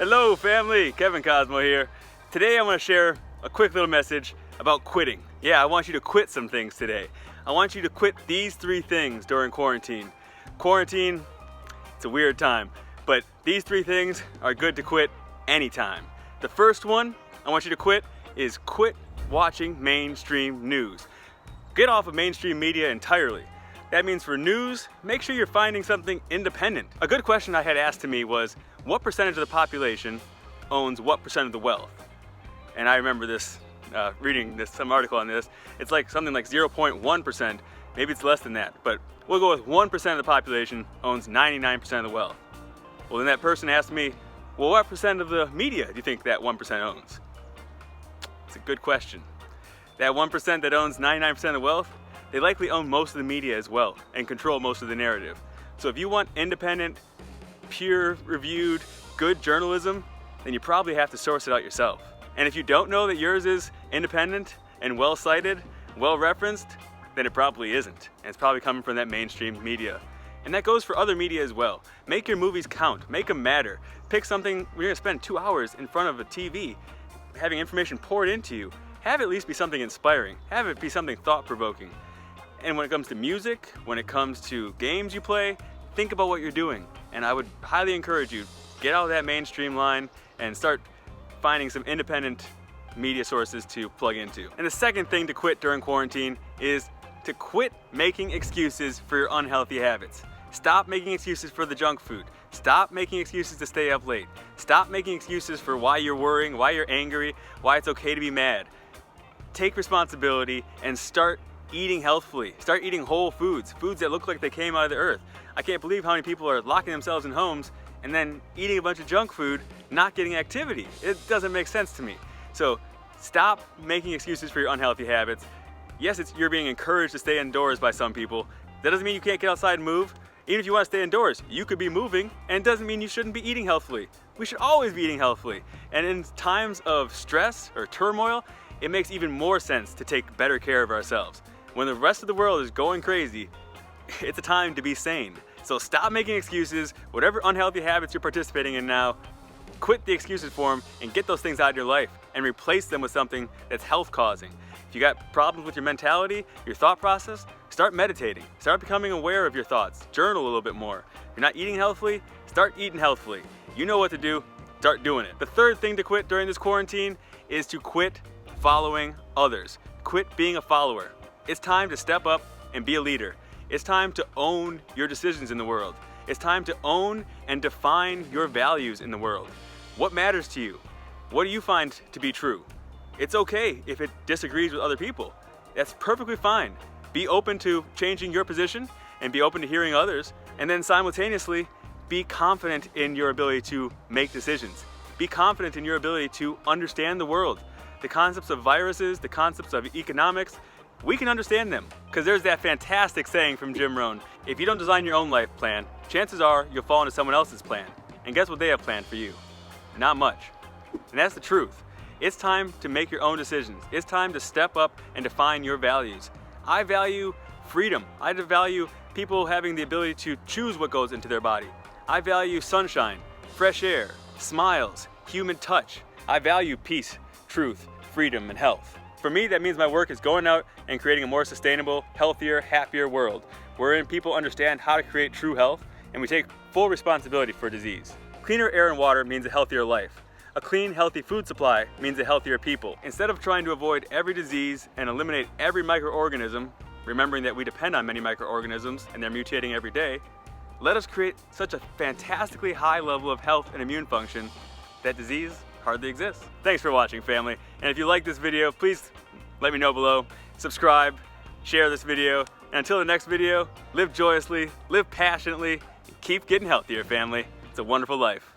Hello family, Kevin Cosmo here. Today I want to share a quick little message about quitting. Yeah, I want you to quit some things today. I want you to quit these 3 things during quarantine. Quarantine, it's a weird time, but these 3 things are good to quit anytime. The first one I want you to quit is quit watching mainstream news. Get off of mainstream media entirely. That means for news, make sure you're finding something independent. A good question I had asked to me was, what percentage of the population owns what percent of the wealth? And I remember this, reading some article on this. It's like something like 0.1%, maybe it's less than that, but we'll go with 1% of the population owns 99% of the wealth. Well, then that person asked me, well, what percent of the media do you think that 1% owns? It's a good question. That 1% that owns 99% of the wealth, they likely own most of the media as well and control most of the narrative. So if you want independent, peer-reviewed, good journalism, then you probably have to source it out yourself. And if you don't know that yours is independent and well-cited, well-referenced, then it probably isn't. And it's probably coming from that mainstream media. And that goes for other media as well. Make your movies count, make them matter. Pick something where you're gonna spend 2 hours in front of a TV, having information poured into you. Have it at least be something inspiring. Have it be something thought-provoking. And when it comes to music, when it comes to games you play, think about what you're doing. And I would highly encourage you, get out of that mainstream line and start finding some independent media sources to plug into. And the second thing to quit during quarantine is to quit making excuses for your unhealthy habits. Stop making excuses for the junk food. Stop making excuses to stay up late. Stop making excuses for why you're worrying, why you're angry, why it's okay to be mad. Take responsibility and start eating healthfully. Start eating whole foods, foods that look like they came out of the earth. I can't believe how many people are locking themselves in homes and then eating a bunch of junk food, not getting activity. It doesn't make sense to me. So stop making excuses for your unhealthy habits. Yes, you're being encouraged to stay indoors by some people. That doesn't mean you can't get outside and move. Even if you want to stay indoors, you could be moving, and it doesn't mean you shouldn't be eating healthfully. We should always be eating healthfully. And in times of stress or turmoil, it makes even more sense to take better care of ourselves. When the rest of the world is going crazy, it's a time to be sane. So stop making excuses. Whatever unhealthy habits you're participating in now, quit the excuses for them and get those things out of your life and replace them with something that's health causing. If you got problems with your mentality, your thought process, start meditating. Start becoming aware of your thoughts. Journal a little bit more. If you're not eating healthfully, start eating healthfully. You know what to do, start doing it. The third thing to quit during this quarantine is to quit following others. Quit being a follower. It's time to step up and be a leader. It's time to own your decisions in the world. It's time to own and define your values in the world. What matters to you? What do you find to be true? It's okay if it disagrees with other people. That's perfectly fine. Be open to changing your position and be open to hearing others, and then simultaneously be confident in your ability to make decisions. Be confident in your ability to understand the world. The concepts of viruses, the concepts of economics, we can understand them, because there's that fantastic saying from Jim Rohn, if you don't design your own life plan, chances are you'll fall into someone else's plan. And guess what they have planned for you? Not much. And that's the truth. It's time to make your own decisions. It's time to step up and define your values. I value freedom. I value people having the ability to choose what goes into their body. I value sunshine, fresh air, smiles, human touch. I value peace, truth, freedom, and health. For me, that means my work is going out and creating a more sustainable, healthier, happier world, wherein people understand how to create true health and we take full responsibility for disease. Cleaner air and water means a healthier life. A clean, healthy food supply means a healthier people. Instead of trying to avoid every disease and eliminate every microorganism, remembering that we depend on many microorganisms and they're mutating every day, let us create such a fantastically high level of health and immune function that disease hardly exists. Thanks for watching, family. And if you like this video, please let me know below. Subscribe, share this video, and until the next video, live joyously, live passionately, and keep getting healthier, family. It's a wonderful life.